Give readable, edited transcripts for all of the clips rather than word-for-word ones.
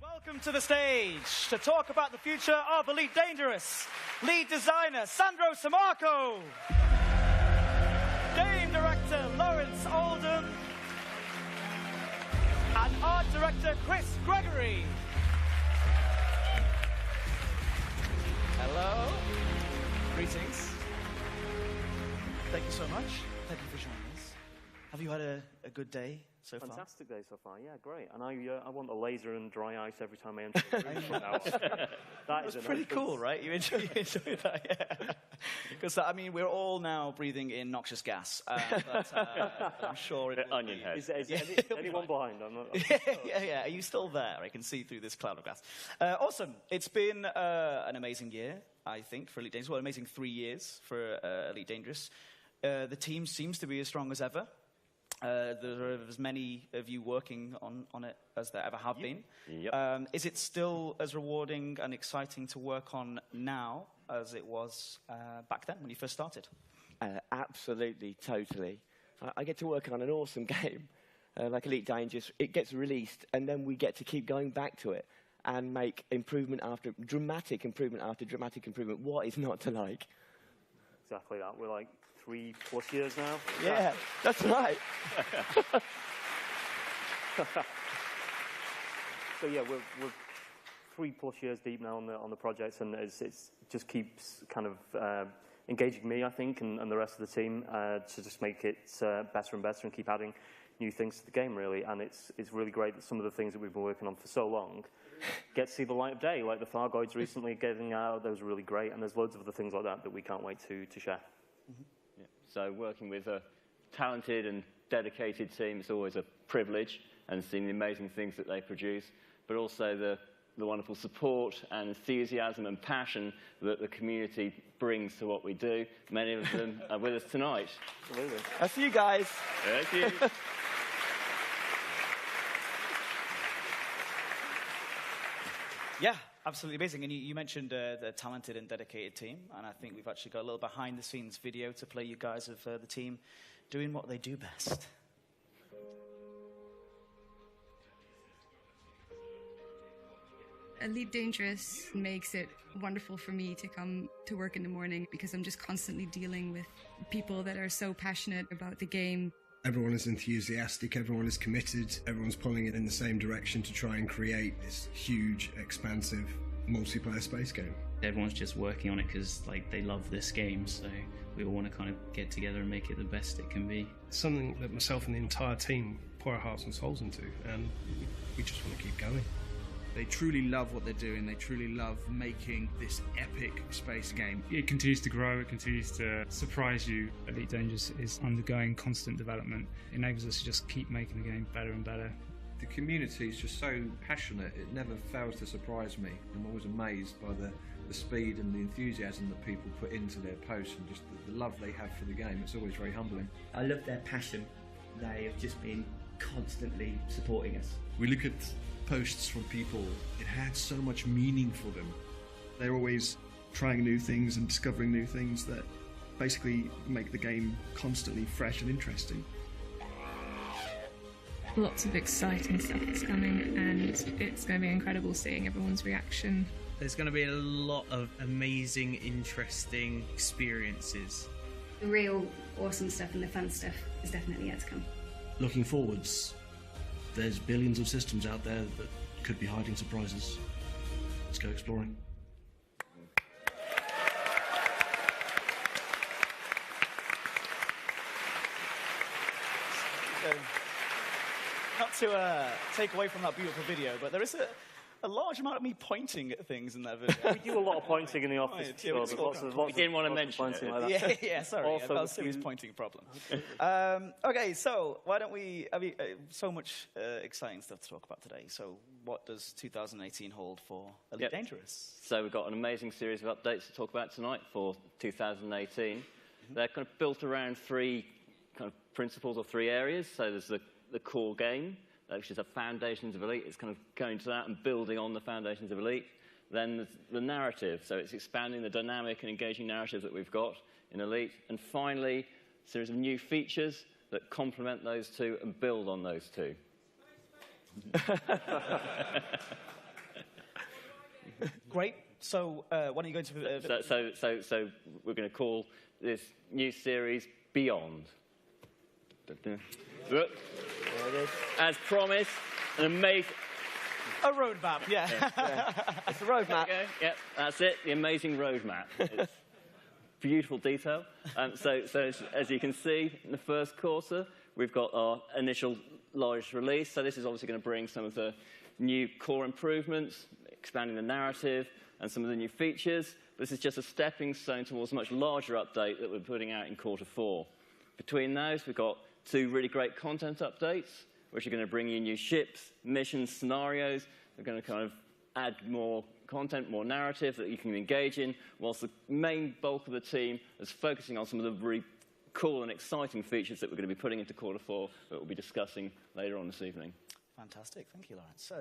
Welcome to the stage to talk about the future of Elite Dangerous, lead designer Sandro Samarco, game director Lawrence Oldham, and art director Chris Gregory. Hello, greetings. Thank you so much. Thank you for joining us. Have you had a good day so far? Fantastic day so far, yeah, great. And I want a laser and dry ice every time I enter the room from now on. That is pretty cool, right? You enjoy that, yeah. Because, I mean, we're all now breathing in noxious gas. But, I'm sure it will Onion head. Is anyone blind? I'm not yeah. Are you still there? I can see through this cloud of gas. Awesome. It's been an amazing year, I think, for Elite Dangerous. Well, an amazing 3 years for Elite Dangerous. The team seems to be as strong as ever. There are as many of you working on it as there ever have been. Yep. Is it still as rewarding and exciting to work on now as it was back then when you first started? Absolutely, totally. I get to work on an awesome game like Elite Dangerous. It gets released, and then we get to keep going back to it and make improvement after dramatic improvement after dramatic improvement. What is not to like? Exactly that. We're like 3+ years now. Yeah, that's right. So yeah, we're 3+ years deep now on the project, and it just keeps kind of engaging me, I think, and the rest of the team to just make it better and better and keep adding new things to the game, really. And it's really great that some of the things that we've been working on for so long get to see the light of day, like the Thargoids recently getting out. Those are really great, and there's loads of other things like that we can't wait to share. Mm-hmm. Yeah. So working with a talented and dedicated team is always a privilege, and seeing the amazing things that they produce, but also the wonderful support and enthusiasm and passion that the community brings to what we do. Many of them are with us tonight. Absolutely. I see you guys. Thank you. Yeah, absolutely amazing. And you mentioned the talented and dedicated team, and I think we've actually got a little behind-the-scenes video to play you guys of the team doing what they do best. Elite Dangerous makes it wonderful for me to come to work in the morning because I'm just constantly dealing with people that are so passionate about the game. Everyone is enthusiastic, everyone is committed, everyone's pulling it in the same direction to try and create this huge, expansive multiplayer space game. Everyone's just working on it because they love this game, so we all want to kind of get together and make it the best it can be. It's something that myself and the entire team pour our hearts and souls into, and we just want to keep going. They truly love what they're doing. They truly love making this epic space game. It continues to grow. It continues to surprise you. Elite Dangerous is undergoing constant development. It enables us to just keep making the game better and better. The community is just so passionate. It never fails to surprise me. I'm always amazed by the speed and the enthusiasm that people put into their posts and just the love they have for the game. It's always very humbling. I love their passion. They have just been constantly supporting us. We look at posts from people, it had so much meaning for them. They're always trying new things and discovering new things that basically make the game constantly fresh and interesting. Lots of exciting stuff that's coming, and it's going to be incredible seeing everyone's reaction. There's going to be a lot of amazing, interesting experiences. The real awesome stuff and the fun stuff is definitely yet to come. Looking forwards, there's billions of systems out there that could be hiding surprises. Let's go exploring. Not to take away from that beautiful video, but there is a large amount of me pointing at things in that video. We do a lot of pointing in the office. We didn't want to mention it. Like that. Yeah, sorry. Also, that was Silly's pointing problem. Okay, so why don't we... I mean, so much exciting stuff to talk about today. So what does 2018 hold for Elite Dangerous? So we've got an amazing series of updates to talk about tonight for 2018. They're kind of built around three kind of principles or three areas. So there's the core game, which is the foundations of Elite. It's kind of going to that and building on the foundations of Elite. then the narrative. So it's expanding the dynamic and engaging narrative that we've got in Elite. And finally, a series of new features that complement those two and build on those two. Great. So why don't you go into... So we're going to call this new series Beyond. As promised, an amazing... A roadmap, yeah. It's a roadmap. Okay. Yep, that's it, the amazing roadmap. It's beautiful detail. So as you can see in the first quarter, we've got our initial large release. So this is obviously going to bring some of the new core improvements, expanding the narrative, and some of the new features. This is just a stepping stone towards a much larger update that we're putting out in quarter 4. Between those, we've got 2 really great content updates, which are going to bring you new ships, missions, scenarios. They're going to kind of add more content, more narrative that you can engage in, whilst the main bulk of the team is focusing on some of the really cool and exciting features that we're going to be putting into quarter 4 that we'll be discussing later on this evening. Fantastic. Thank you, Lawrence.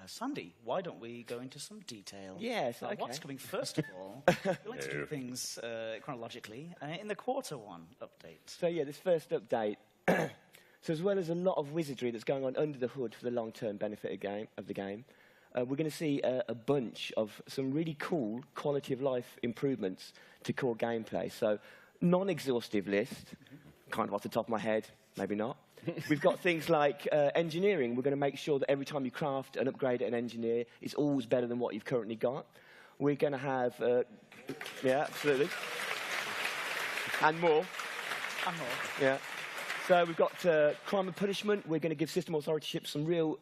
Sandy, why don't we go into some detail? Yes, okay. What's coming first of all? We like to do things chronologically in the quarter 1 update. So, yeah, this first update. So as well as a lot of wizardry that's going on under the hood for the long-term benefit of the game, we're going to see a bunch of some really cool quality-of-life improvements to core gameplay. So, non-exhaustive list, kind of off the top of my head, maybe not. We've got things like engineering. We're going to make sure that every time you craft and upgrade an engineer, it's always better than what you've currently got. We're going to have... yeah, absolutely. And more. And more. Yeah. So we've got crime and punishment. We're going to give system authority ships some real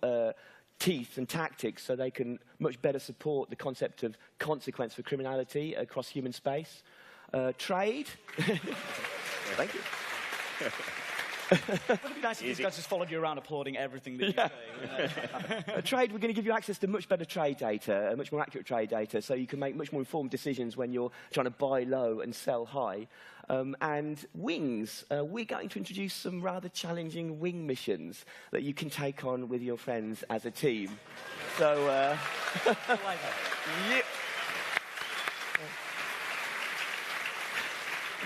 teeth and tactics so they can much better support the concept of consequence for criminality across human space. Trade. Thank you. It would be nice if these guys just followed you around applauding everything that you say. Trade, we're going to give you access to much better trade data, much more accurate trade data, so you can make much more informed decisions when you're trying to buy low and sell high. And wings, we're going to introduce some rather challenging wing missions that you can take on with your friends as a team. So, I like that. Yeah.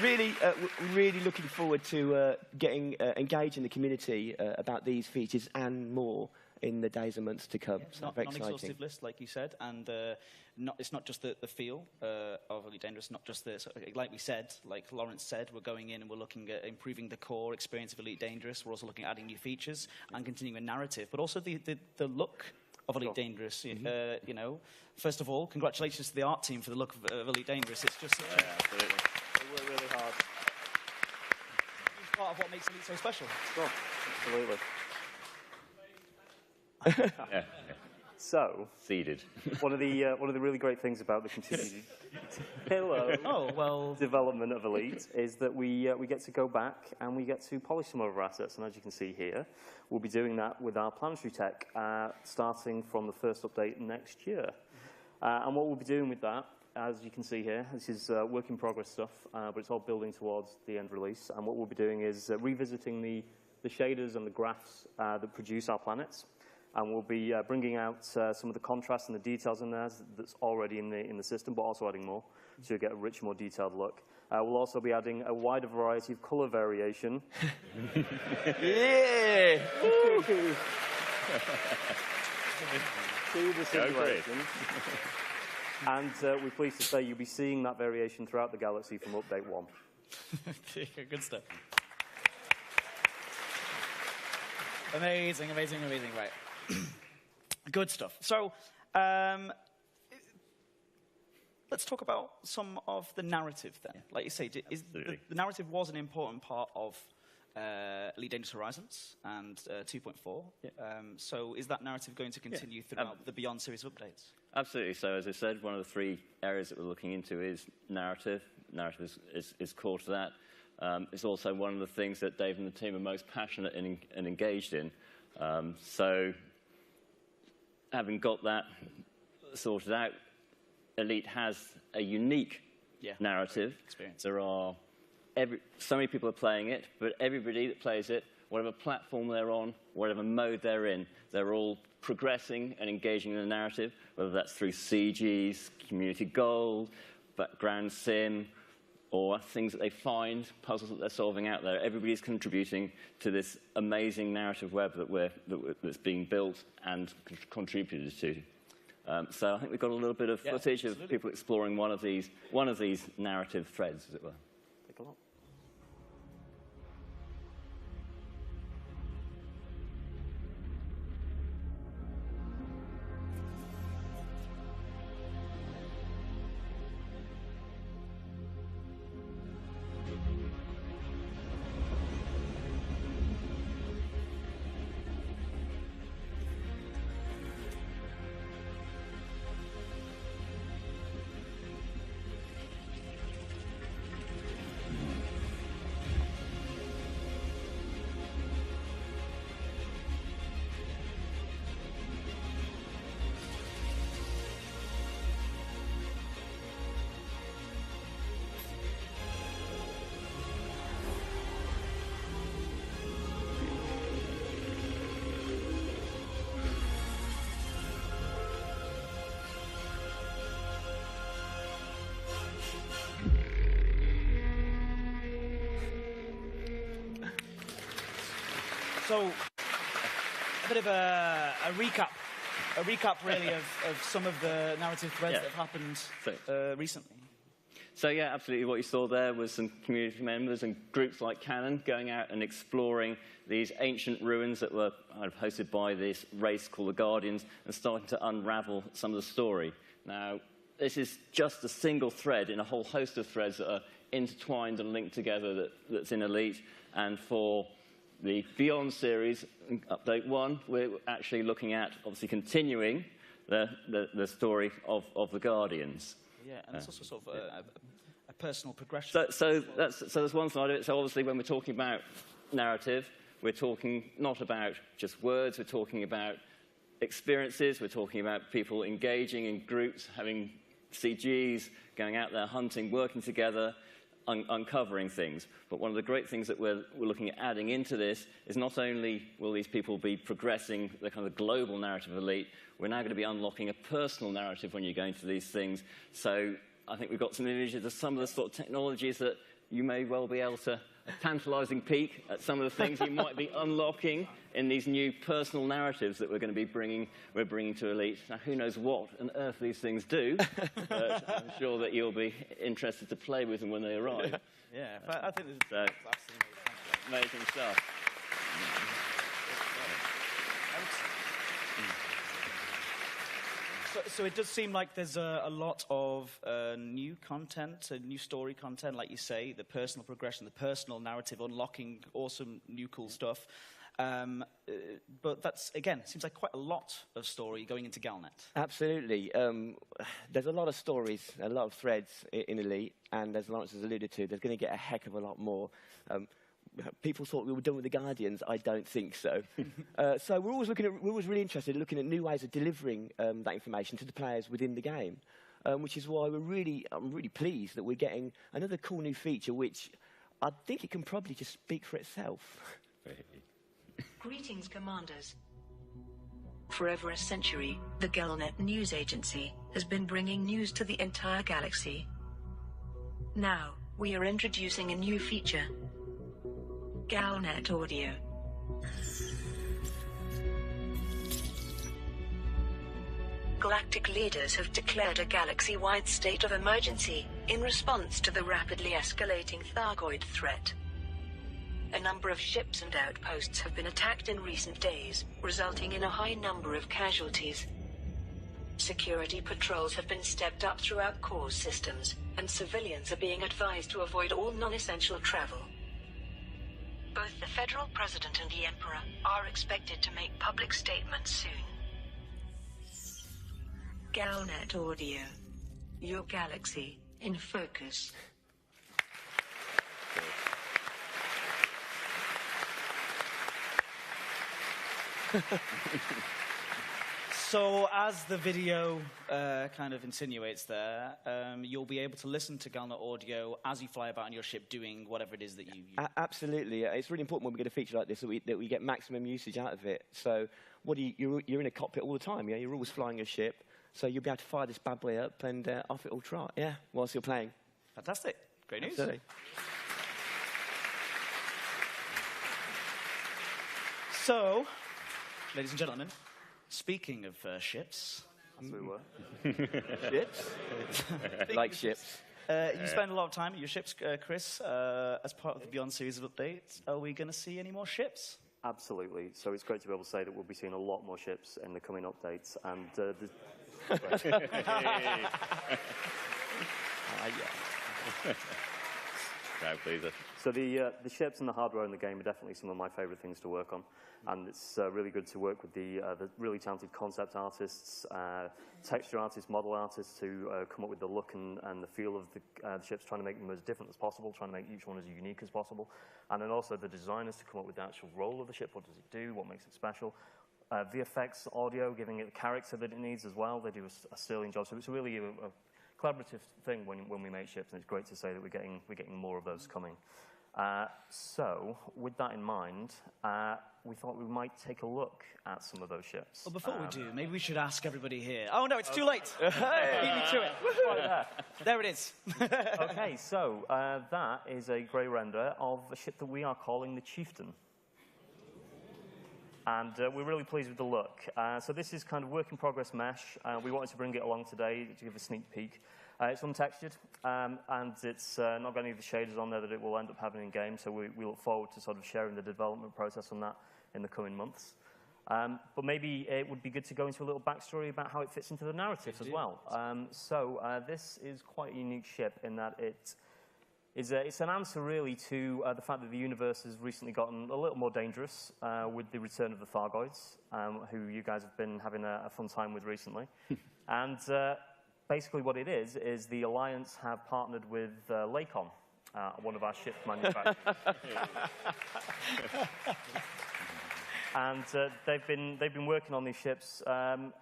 Really looking forward to getting engaged in the community about these features and more in the days and months to come. Yeah, so very non-exhaustive exciting. list, like you said, and it's not just the feel of Elite Dangerous, not just the, like we said, like Lawrence said, we're going in and we're looking at improving the core experience of Elite Dangerous. We're also looking at adding new features and continuing a narrative, but also the look of Elite Dangerous. Mm-hmm. You know, first of all, congratulations to the art team for the look of Elite Dangerous. It's just absolutely. They work really hard. It's part of what makes Elite so special. Sure, absolutely. Yeah. So, seeded. one of the really great things about the continued development of Elite is that we get to go back and we get to polish some of our assets. And as you can see here, we'll be doing that with our planetary tech starting from the first update next year. And what we'll be doing with that, as you can see here, this is work in progress stuff, but it's all building towards the end release. And what we'll be doing is revisiting the shaders and the graphs that produce our planets. And we'll be bringing out some of the contrast and the details in there that's already in the system, but also adding more, so you get a rich, more detailed look. We'll also be adding a wider variety of colour variation. Yeah! To the simulation. And we're pleased to say you'll be seeing that variation throughout the galaxy from Update 1. Good stuff. Amazing, amazing, amazing. Right. Good stuff. So, let's talk about some of the narrative then. Like you say, the narrative was an important part of Elite Dangerous Horizons and 2.4. Yeah. So is that narrative going to continue throughout the Beyond series of updates? Absolutely. So as I said, one of the 3 areas that we're looking into is narrative. Narrative is core to that. It's also one of the things that Dave and the team are most passionate and engaged in. So having got that sorted out, Elite has a unique narrative. Experience. There are so many people are playing it, but everybody that plays it whatever platform they're on, whatever mode they're in, they're all progressing and engaging in the narrative, whether that's through CGs, community gold, background sim, or things that they find, puzzles that they're solving out there. Everybody's contributing to this amazing narrative web that's being built and contributed to. So I think we've got a little bit of footage of people exploring one of these narrative threads, as it were. Take a look. So, a bit of a recap really of some of the narrative threads that have happened recently. So yeah, absolutely. What you saw there was some community members and groups like Canon going out and exploring these ancient ruins that were hosted by this race called the Guardians and starting to unravel some of the story. Now, this is just a single thread in a whole host of threads that are intertwined and linked together that's in Elite. And for the Beyond series, Update 1, we're actually looking at, obviously, continuing the story of the Guardians. Yeah, and it's also sort of a personal progression. So there's one side of it. So obviously when we're talking about narrative, we're talking not about just words, we're talking about experiences, we're talking about people engaging in groups, having CGs, going out there hunting, working together, uncovering things. But one of the great things that we're looking at adding into this is not only will these people be progressing the kind of global narrative of Elite, we're now going to be unlocking a personal narrative when you go into these things. So I think we've got some images of some of the sort of technologies that you may well be able to, a tantalizing peek at some of the things you might be unlocking in these new personal narratives that we're bringing to Elite. Now, who knows what on earth these things do, but I'm sure that you'll be interested to play with them when they arrive. Yeah, I think this is absolutely amazing stuff. So it does seem like there's a lot of new content, new story content, like you say, the personal progression, the personal narrative, unlocking awesome, new, cool stuff. But that's, again, seems like quite a lot of story going into Galnet. Absolutely. There's a lot of stories, a lot of threads in Elite, and as Lawrence has alluded to, there's going to get a heck of a lot more. People thought we were done with the Guardians. I don't think so. So we're always really interested in looking at new ways of delivering that information to the players within the game, which is why I'm really pleased that we're getting another cool new feature, which I think it can probably just speak for itself. Greetings, Commanders. For over a century, the Galnet news agency has been bringing news to the entire galaxy. Now, we are introducing a new feature. Galnet Audio. Galactic leaders have declared a galaxy-wide state of emergency in response to the rapidly escalating Thargoid threat. A number of ships and outposts have been attacked in recent days, resulting in a high number of casualties. Security patrols have been stepped up throughout core systems, and civilians are being advised to avoid all non-essential travel. Both the Federal President and the Emperor are expected to make public statements soon. Galnet Audio. Your galaxy in focus. So as the video kind of insinuates there, you'll be able to listen to Galnet audio as you fly about on your ship doing whatever it is that you use. Absolutely. It's really important when we get a feature like this that we get maximum usage out of it. So you're in a cockpit all the time. Yeah? You're always flying a ship. So you'll be able to fire this bad boy up and off it will trot, yeah, whilst you're playing. Fantastic. Great news. Absolutely. So, ladies and gentlemen, speaking of ships... As we were. Ships? Like ships. You spend a lot of time at your ships, Chris, as part of the Beyond series of updates. Are we going to see any more ships? Absolutely. So it's great to be able to say that we'll be seeing a lot more ships in the coming updates. And Crowd pleaser. So the ships and the hardware in the game are definitely some of my favourite things to work on, and it's really good to work with the really talented concept artists, texture artists, model artists to come up with the look and the feel of the ships, trying to make them as different as possible, trying to make each one as unique as possible, and then also the designers to come up with the actual role of the ship. What does it do? What makes it special? VFX, audio, giving it the character that it needs as well. They do a sterling job. So it's really a collaborative thing when we make ships, and it's great to say that we're getting more of those coming. So, with that in mind, we thought we might take a look at some of those ships. Well, before we do, maybe we should ask everybody here. Oh, no, it's too late. Beat me to it. Right there it is. Okay, so that is a grey render of a ship that we are calling the Chieftain. And we're really pleased with the look. So this is kind of work-in-progress mesh. We wanted to bring it along today to give a sneak peek. It's untextured, and it's not got any of the shaders on there that it will end up having in-game, so we look forward to sort of sharing the development process on that in the coming months. But maybe it would be good to go into a little backstory about how it fits into the narrative as well. This is quite a unique ship in that it's an answer, really, to the fact that the universe has recently gotten a little more dangerous with the return of the Thargoids, who you guys have been having a fun time with recently. And basically what it is the Alliance have partnered with Lakon, one of our ship manufacturers. And they've been working on these ships. And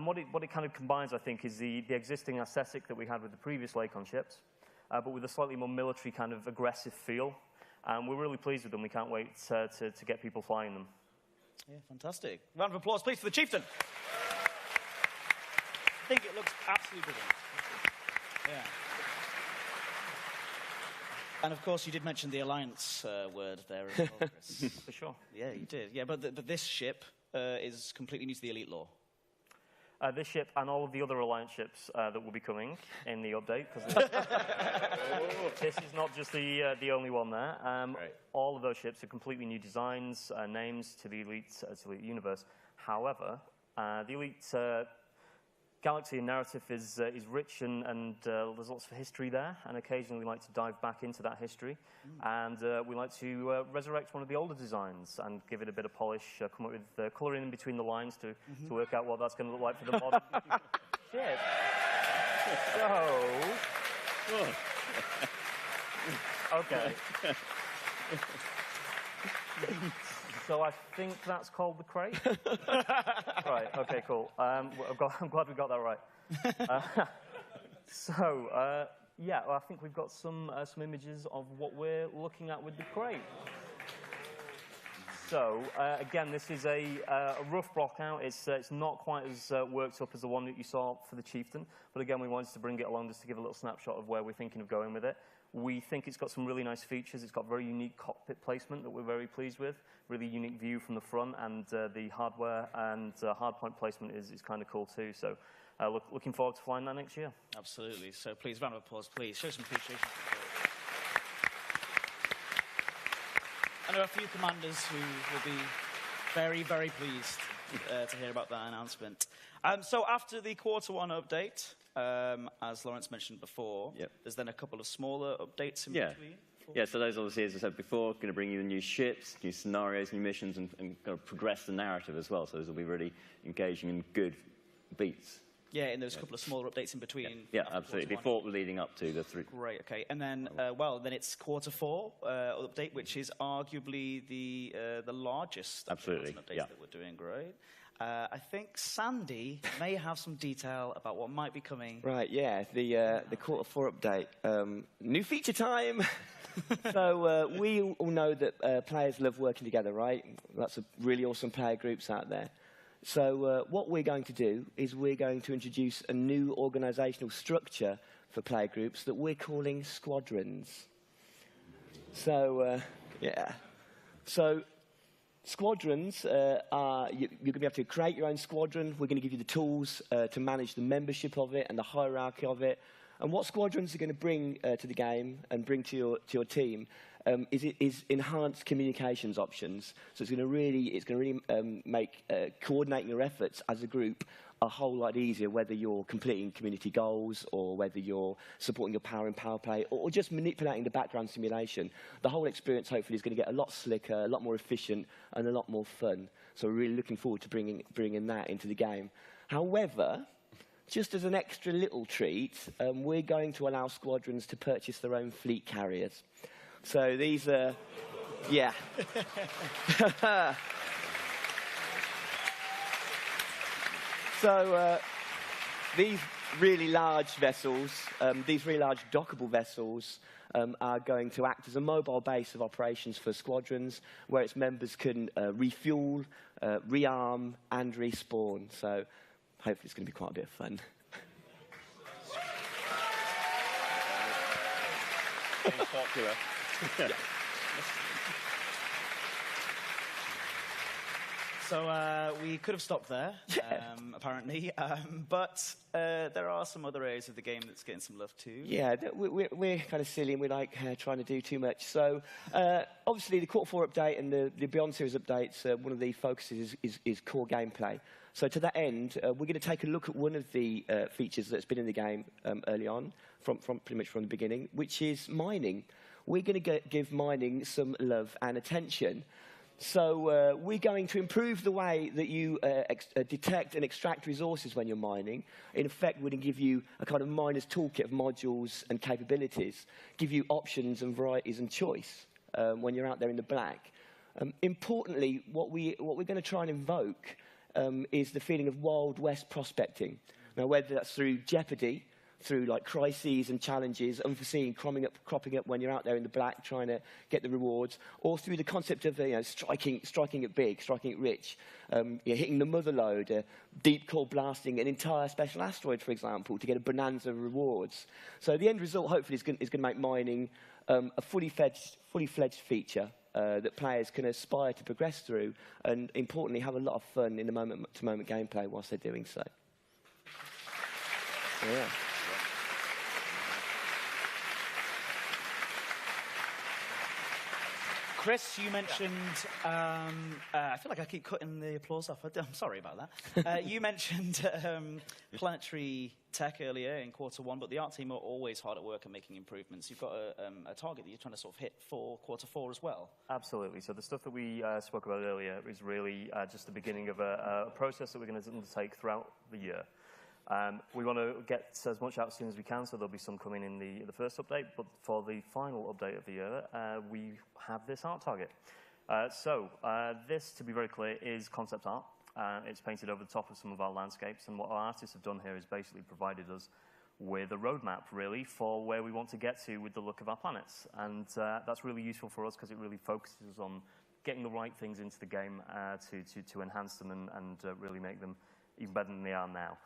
what it kind of combines, I think, is the existing aesthetic that we had with the previous Lakon ships, but with a slightly more military kind of aggressive feel. And we're really pleased with them. We can't wait to get people flying them. Yeah, fantastic. Round of applause, please, for the Chieftain. I think it looks absolutely brilliant. Yeah. And of course, you did mention the Alliance word there as well, Chris. For sure. Yeah, you did. Yeah, but this ship is completely new to the Elite lore. This ship and all of the other Alliance ships that will be coming in the update, because this is not just the only one there. Right. All of those ships are completely new designs, names to the Elite universe. However, the Elite galaxy and narrative is rich, and there's lots of history there, and occasionally we like to dive back into that history, and we like to resurrect one of the older designs and give it a bit of polish, come up with colouring in between the lines to work out what that's going to look like for the modern ship. Okay. So I think that's called the crate. Right, okay, cool. I'm glad we got that right. Yeah, well, I think we've got some images of what we're looking at with the crate. So, again, this is a rough block out. It's not quite as worked up as the one that you saw for the Chieftain, but again, we wanted to bring it along just to give a little snapshot of where we're thinking of going with it. We think it's got some really nice features. It's got very unique cockpit placement that we're very pleased with, really unique view from the front, and the hardware and hardpoint placement is kind of cool too. So looking forward to flying that next year. Absolutely. So please, round of applause, please. Show some appreciation. I know a few commanders who will be very, very pleased to hear about that announcement. So after the Q1 update, as Lawrence mentioned before, there's then a couple of smaller updates in between. Yeah, so those obviously, as I said before, going to bring you new ships, new scenarios, new missions, and kind of progress the narrative as well. So those will be really engaging and good beats. Yeah, and there's a couple of smaller updates in between. Yeah, absolutely. Before leading up to the three. Great. Okay, and then then it's Q4 update, which is arguably the largest update that we're doing. Great. I think Sandy may have some detail about what might be coming. Right, yeah, the Quarter 4 update. New feature time! So we all know that players love working together, right? Lots of really awesome player groups out there. So what we're going to do is we're going to introduce a new organisational structure for player groups that we're calling Squadrons. So, yeah. So Squadrons are, you're going to be able to create your own squadron. We're going to give you the tools to manage the membership of it and the hierarchy of it. And what Squadrons are going to bring to the game and bring to your team is enhanced communications options. So it's going to really make coordinating your efforts as a group a whole lot easier, whether you're completing community goals or whether you're supporting your power and power play or just manipulating the background simulation. The whole experience hopefully is going to get a lot slicker, a lot more efficient and a lot more fun. So we're really looking forward to bringing that into the game. However, just as an extra little treat, we're going to allow Squadrons to purchase their own fleet carriers. So these are, yeah. So these really large vessels, these really large dockable vessels, are going to act as a mobile base of operations for Squadrons, where its members can refuel, rearm, and respawn. So hopefully it's going to be quite a bit of fun. Popular. Yeah. So we could have stopped there, apparently, but there are some other areas of the game that's getting some love too. Yeah, we're kind of silly and we like trying to do too much. So obviously the Quarter 4 update and the Beyond Series updates, one of the focuses is core gameplay. So to that end, we're going to take a look at one of the features that's been in the game early on, from pretty much from the beginning, which is mining. We're going to give mining some love and attention. So we're going to improve the way that you detect and extract resources when you're mining. In effect, we're going to give you a kind of miner's toolkit of modules and capabilities, give you options and varieties and choice when you're out there in the black. Importantly, what we're going to try and invoke is the feeling of Wild West prospecting. Now, whether that's through jeopardy, through like crises and challenges, unforeseen cropping up when you're out there in the black trying to get the rewards, or through the concept of striking it big, striking it rich, hitting the mother lode, deep core blasting an entire special asteroid, for example, to get a bonanza of rewards. So the end result, hopefully, is going to make mining a fully fledged feature that players can aspire to progress through, and importantly, have a lot of fun in the moment-to-moment gameplay whilst they're doing so. Yeah. Chris, you mentioned, I feel like I keep cutting the applause off. I'm sorry about that. You mentioned planetary tech earlier in Quarter 1, but the art team are always hard at work at making improvements. You've got a target that you're trying to sort of hit for Quarter 4 as well. Absolutely. So the stuff that we spoke about earlier is really just the beginning of a process that we're going to undertake throughout the year. We want to get as much out as soon as we can, so there'll be some coming in the first update, but for the final update of the year, we have this art target. This, to be very clear, is concept art. It's painted over the top of some of our landscapes, and what our artists have done here is basically provided us with a roadmap, really, for where we want to get to with the look of our planets. And that's really useful for us because it really focuses on getting the right things into the game to enhance them and really make them even better than they are now.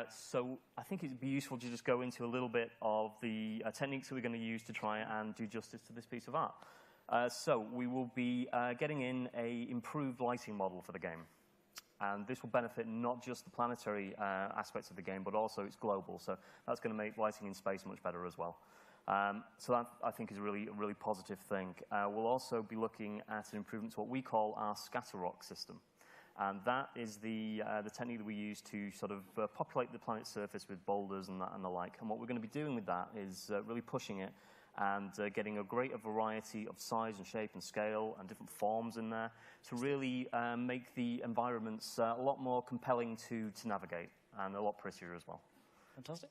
So I think it'd be useful to just go into a little bit of the techniques that we're going to use to try and do justice to this piece of art. So we will be getting in an improved lighting model for the game. And this will benefit not just the planetary aspects of the game, but also it's global. So that's going to make lighting in space much better as well. So that, I think, is a really positive thing. We'll also be looking at an improvement to what we call our scatter rock system. And that is the technique that we use to sort of populate the planet's surface with boulders and the like. And what we're going to be doing with that is really pushing it and getting a greater variety of size and shape and scale and different forms in there to really make the environments a lot more compelling to navigate and a lot prettier as well. Fantastic.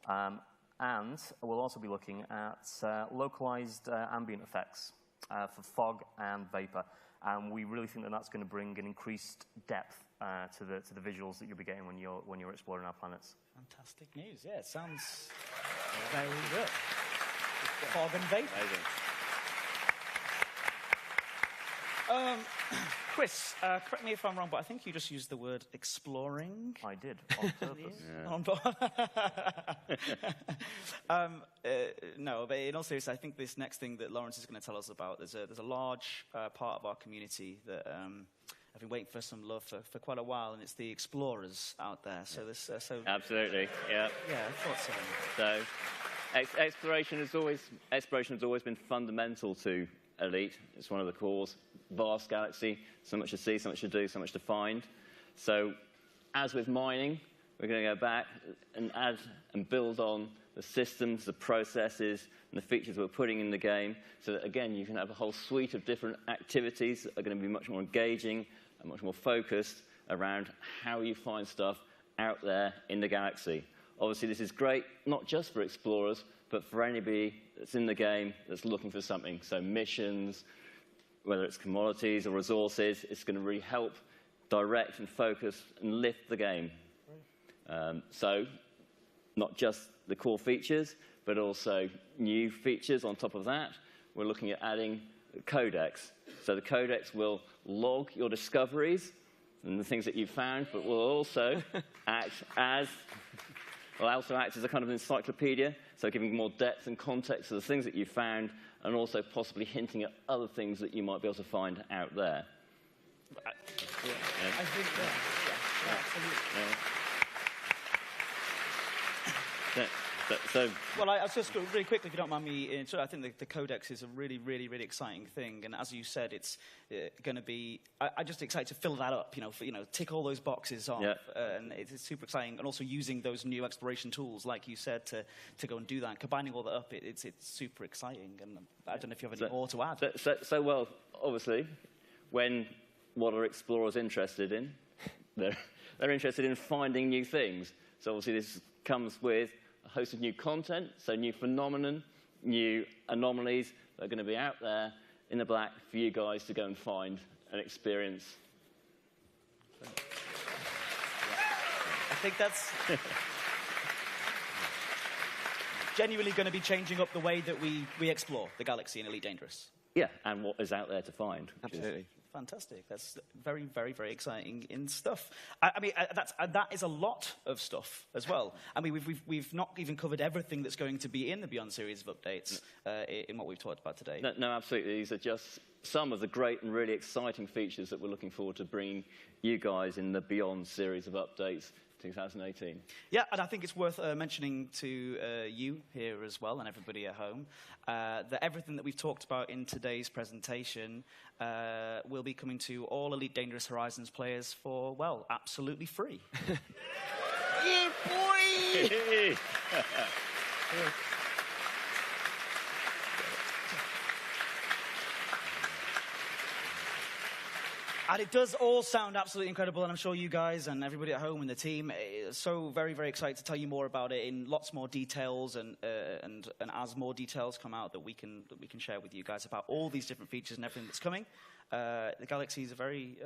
And we'll also be looking at localized ambient effects for fog and vapor. And we really think that that's going to bring an increased depth to the visuals that you'll be getting when you're exploring our planets. Fantastic news. Yeah, it sounds very good. Fog and vapor. Chris, correct me if I'm wrong, but I think you just used the word exploring. I did, on purpose. No, but in all seriousness, I think this next thing that Lawrence is going to tell us about, there's a large part of our community that I've been waiting for some love for quite a while, and it's the explorers out there. So this, Absolutely, yeah. Yeah, I thought so. So, exploration has always been fundamental to Elite. It's one of the cores. Vast galaxy, so much to see, so much to do, so much to find. So, as with mining, we're going to go back and add and build on the systems, the processes, and the features we're putting in the game, so that, again, you can have a whole suite of different activities that are going to be much more engaging and much more focused around how you find stuff out there in the galaxy. Obviously, this is great, not just for explorers, but for anybody that's in the game that's looking for something. So missions, whether it's commodities or resources, it's going to really help direct and focus and lift the game. So not just the core features, but also new features on top of that. We're looking at adding codex. So the codex will log your discoveries and the things that you've found, but will also act as a kind of encyclopedia, so giving more depth and context to the things that you found, and also possibly hinting at other things that you might be able to find out there. I think absolutely. Well, I just really quickly, if you don't mind me, I think the codex is a really, really, really exciting thing, and as you said, it's going to be. I'm just excited to fill that up. Tick all those boxes off, and it's super exciting. And also using those new exploration tools, like you said, to go and do that, and combining all that up, it's super exciting. And I don't know if you have any more to add. Well, obviously, what are explorers interested in? They're interested in finding new things. So obviously, this comes with a host of new content, so new phenomenon, new anomalies that are going to be out there in the black for you guys to go and find and experience. I think that's genuinely going to be changing up the way that we explore the galaxy in Elite Dangerous. Yeah, and what is out there to find. Absolutely. Fantastic. That's very, very, very exciting in stuff. I mean, that is a lot of stuff as well. I mean, we've not even covered everything that's going to be in the Beyond series of updates in what we've talked about today. No, absolutely. These are just some of the great and really exciting features that we're looking forward to bringing you guys in the Beyond series of updates 2018. Yeah, and I think it's worth mentioning to you here as well and everybody at home that everything that we've talked about in today's presentation will be coming to all Elite Dangerous Horizons players for, well, absolutely free. Yeah, boy! And it does all sound absolutely incredible, and I'm sure you guys and everybody at home and the team are so very, very excited to tell you more about it in lots more details, and as more details come out that we can share with you guys about all these different features and everything that's coming. The Galaxy is a very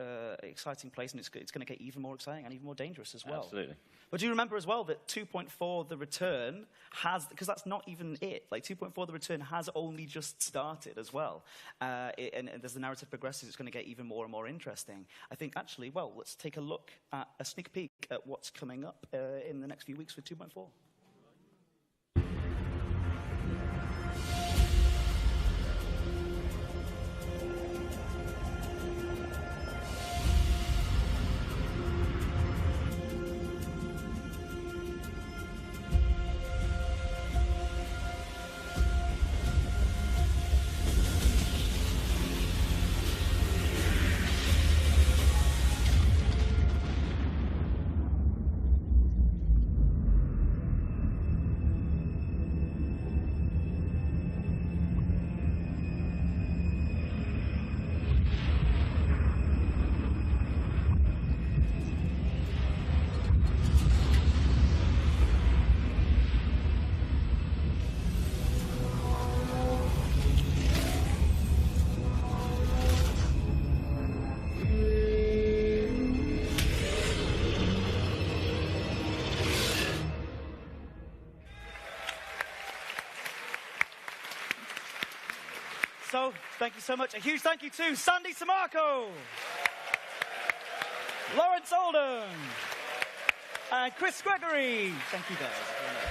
exciting place, and it's going to get even more exciting and even more dangerous as well. Absolutely. But do you remember as well that 2.4 The Return has, because that's not even it, like 2.4 The Return has only just started as well. And as the narrative progresses, it's going to get even more and more interesting. I think actually, well, let's take a look at a sneak peek at what's coming up in the next few weeks with 2.4. So, thank you so much. A huge thank you to Sandy Samarco, Lawrence Oldham, and Chris Gregory. Thank you, guys.